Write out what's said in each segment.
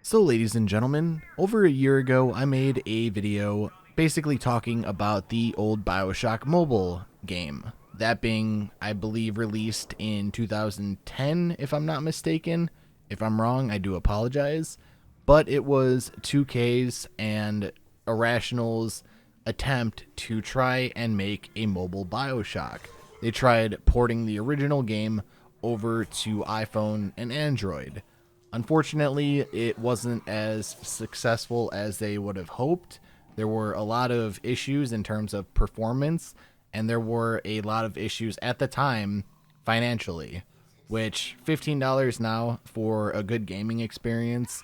So ladies and gentlemen, over a year ago I made a video basically talking about the old Bioshock mobile game. That being, I believe, released in 2010 if I'm not mistaken. If I'm wrong, I do apologize. But it was 2K's and Irrational's attempt to try and make a mobile Bioshock. They tried porting the original game over to iPhone and Android. Unfortunately, it wasn't as successful as they would have hoped. There were a lot of issues in terms of performance, and there were a lot of issues at the time financially, which $15 now for a good gaming experience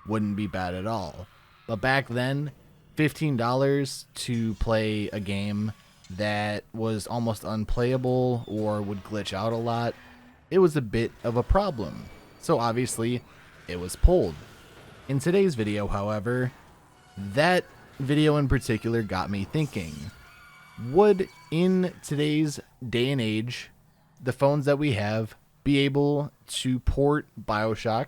wouldn't be bad at all. But back then, $15 to play a game that was almost unplayable or would glitch out a lot, it was a bit of a problem. So obviously, it was pulled. In today's video, however, that video in particular got me thinking. Would, in today's day and age, the phones that we have be able to port Bioshock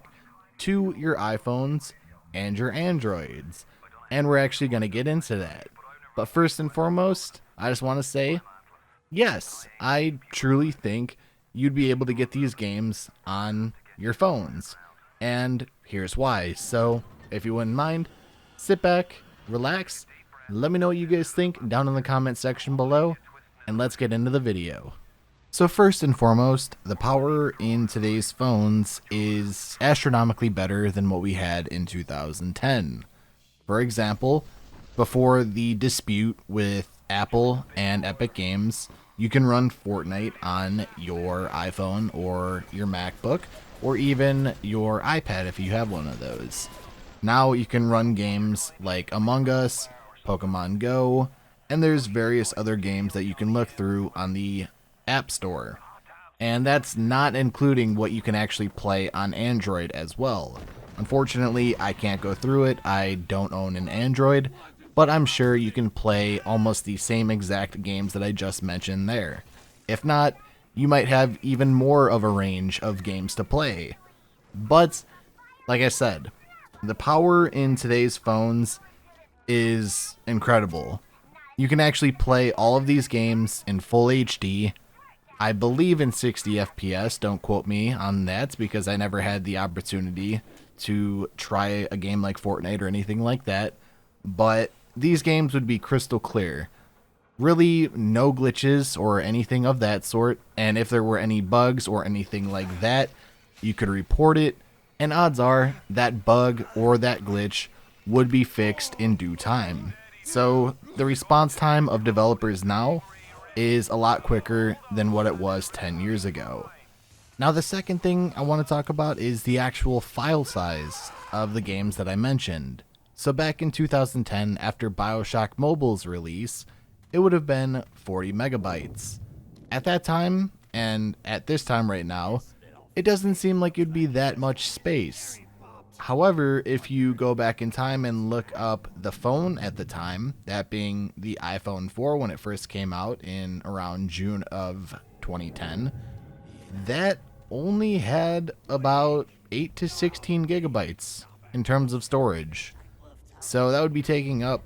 to your iPhones and your Androids? And we're actually going to get into that. But first and foremost, I just want to say, yes, I truly think you'd be able to get these games on your phones. And here's why. So, if you wouldn't mind, sit back, relax, let me know what you guys think down in the comment section below, and let's get into the video. So first and foremost, the power in today's phones is astronomically better than what we had in 2010. For example, before the dispute with Apple and Epic Games, you can run Fortnite on your iPhone or your MacBook, or even your iPad if you have one of those. Now you can run games like Among Us, Pokemon Go, and there's various other games that you can look through on the App Store. And that's not including what you can actually play on Android as well. Unfortunately, I can't go through it. I don't own an Android, but I'm sure you can play almost the same exact games that I just mentioned there. If not, you might have even more of a range of games to play. But, like I said, the power in today's phones is incredible. You can actually play all of these games in full HD, I believe in 60 FPS, don't quote me on that because I never had the opportunity to try a game like Fortnite or anything like that, but these games would be crystal clear. Really no glitches or anything of that sort, and if there were any bugs or anything like that, you could report it, and odds are that bug or that glitch would be fixed in due time. So the response time of developers now is a lot quicker than what it was 10 years ago. Now the second thing I want to talk about is the actual file size of the games that I mentioned. So back in 2010, after Bioshock Mobile's release, it would have been 40 megabytes. At that time, and at this time right now, it doesn't seem like it'd be that much space. However, if you go back in time and look up the phone at the time, that being the iPhone 4 when it first came out in around June of 2010, that only had about 8 to 16 gigabytes in terms of storage. So that would be taking up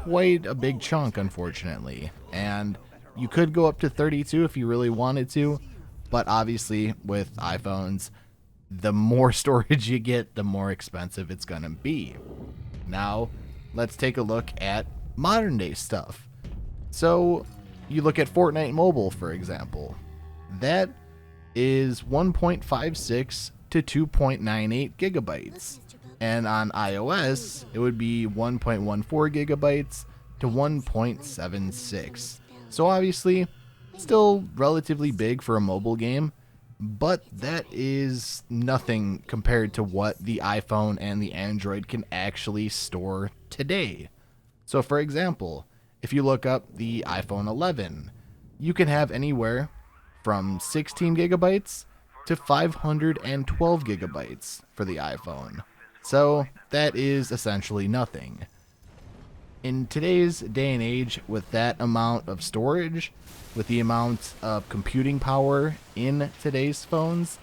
quite a big chunk, unfortunately, and you could go up to 32 if you really wanted to, but obviously with iPhones, the more storage you get, the more expensive it's gonna be. Now let's take a look at modern day stuff. So you look at Fortnite Mobile, for example, that is 1.56 to 2.98 gigabytes. And on iOS, it would be 1.14 gigabytes to 1.76. So obviously, still relatively big for a mobile game, but that is nothing compared to what the iPhone and the Android can actually store today. So for example, if you look up the iPhone 11, you can have anywhere from 16 gigabytes to 512 gigabytes for the iPhone. So that is essentially nothing. In today's day and age, with that amount of storage, with the amount of computing power in today's phones,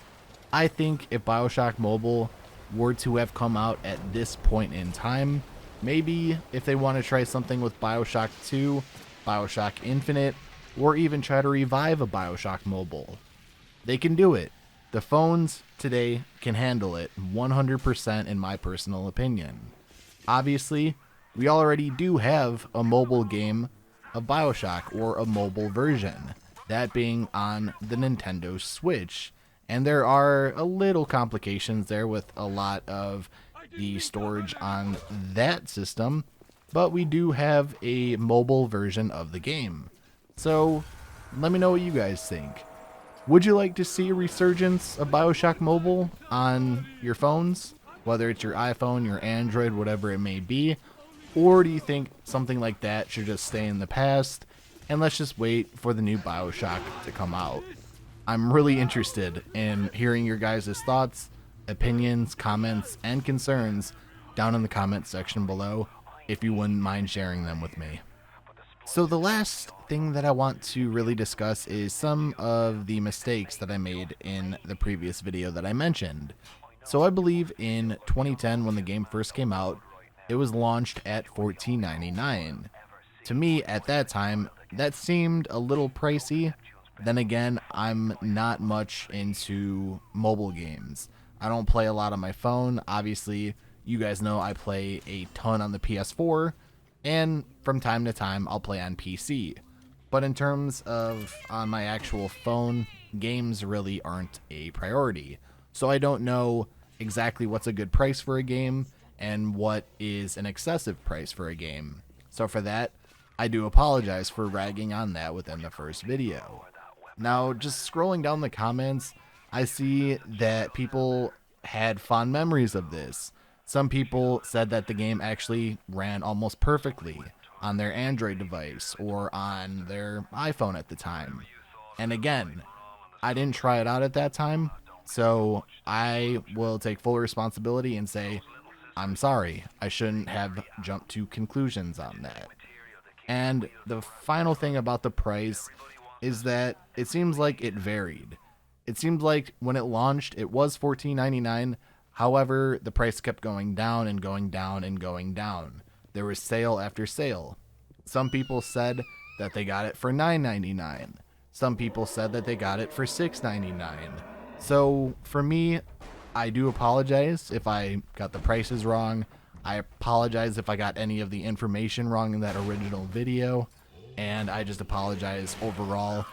I think if Bioshock Mobile were to have come out at this point in time, maybe if they want to try something with Bioshock 2, Bioshock Infinite, or even try to revive a Bioshock mobile, they can do it. The phones today can handle it 100% in my personal opinion. Obviously, we already do have a mobile game of Bioshock, or a mobile version, that being on the Nintendo Switch. And there are a little complications there with a lot of the storage on that system, but we do have a mobile version of the game. So let me know what you guys think. Would you like to see a resurgence of Bioshock Mobile on your phones, whether it's your iPhone, your Android, whatever it may be? Or do you think something like that should just stay in the past and let's just wait for the new Bioshock to come out? I'm really interested in hearing your guys' thoughts, opinions, comments, and concerns down in the comments section below, if you wouldn't mind sharing them with me. So the last thing that I want to really discuss is some of the mistakes that I made in the previous video that I mentioned. So I believe in 2010, when the game first came out, it was launched at $14.99. To me, at that time, that seemed a little pricey. Then again, I'm not much into mobile games. I don't play a lot on my phone. Obviously, you guys know I play a ton on the PS4, and from time to time, I'll play on PC. But in terms of on my actual phone, games really aren't a priority. So I don't know exactly what's a good price for a game and what is an excessive price for a game. So for that, I do apologize for ragging on that within the first video. Now, just scrolling down the comments, I see that people had fond memories of this. Some people said that the game actually ran almost perfectly on their Android device or on their iPhone at the time. And again, I didn't try it out at that time, so I will take full responsibility and say, I'm sorry, I shouldn't have jumped to conclusions on that. And the final thing about the price is that it seems like it varied. It seemed like when it launched, it was $14.99. However, the price kept going down and going down and going down. There was sale after sale. Some people said that they got it for $9.99. Some people said that they got it for $6.99. So for me, I do apologize if I got the prices wrong. I apologize if I got any of the information wrong in that original video. And I just apologize overall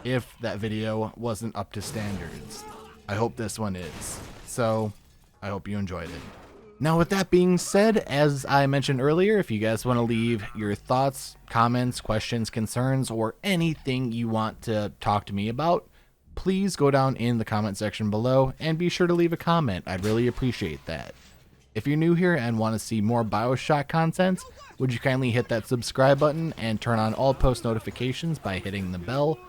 if that video wasn't up to standards. I hope this one is. So I hope you enjoyed it. Now, with that being said, as I mentioned earlier, if you guys want to leave your thoughts, comments, questions, concerns, or anything you want to talk to me about, please go down in the comment section below and be sure to leave a comment. I'd really appreciate that. If you're new here and want to see more Bioshock content, would you kindly hit that subscribe button and turn on all post notifications by hitting the bell?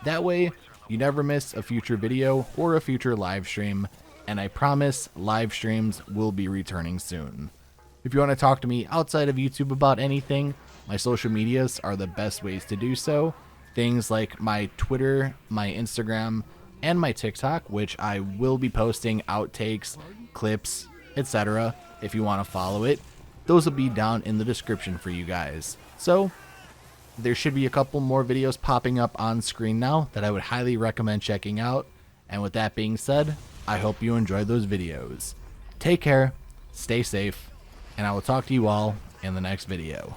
That way, you never miss a future video or a future live stream, and I promise live streams will be returning soon. If you want to talk to me outside of YouTube about anything, my social medias are the best ways to do so. Things like my Twitter, my Instagram, and my TikTok, which I will be posting outtakes, clips, etc. If you want to follow it, those will be down in the description for you guys. So there should be a couple more videos popping up on screen now that I would highly recommend checking out. And with that being said, I hope you enjoyed those videos. Take care, stay safe, and I will talk to you all in the next video.